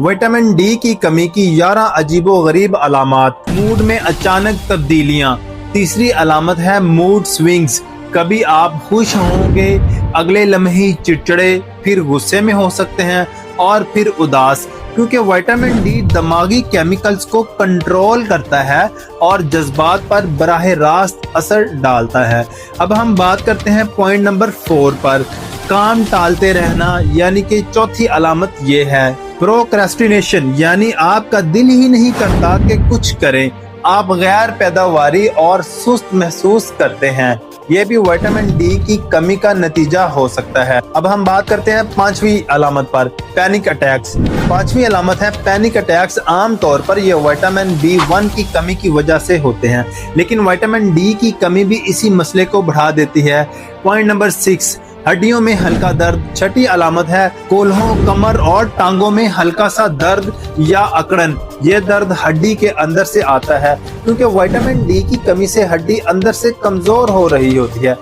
Vitamin D की कमी की 11 अजीबो-गरीब अलामात। मूड में अचानक तब्दीलियां। तीसरी अलामत है मूड स्विंग्स। कभी आप खुश होंगे, अगले लम्हे चिड़चिड़े, फिर गुस्से में हो सकते हैं और फिर उदास, क्योंकि विटामिन डी दिमागी केमिकल्स को कंट्रोल करता है और जज्बात पर बराह रास्त असर डालता है। अब हम बात करते हैं पॉइंट नंबर 4 पर, काम टालते रहना, यानी कि चौथी अलामत ये है प्रोक्रेस्टिनेशन, यानी आपका दिल ही नहीं करता कि कुछ करें। आप गैर पैदावारी और सुस्त महसूस करते हैं। ये भी विटामिन डी की कमी का नतीजा हो सकता है। अब हम बात करते हैं 5वीं अलामत पर, पैनिक अटैक्स। 5वीं अलामत है पैनिक अटैक्स। आम तौर पर ये विटामिन B1 की कमी की वजह से होते हैं, लेकिन विटामिन डी की कमी भी इसी मसले को बढ़ा देती है। पॉइंट नंबर 6, हड्डियों में हल्का दर्द। छठी अलामत है कोल्हों, कमर और टांगों में हल्का सा दर्द या अकड़न। ये दर्द हड्डी के अंदर से आता है, क्योंकि विटामिन डी की कमी से हड्डी अंदर से कमजोर हो रही होती है।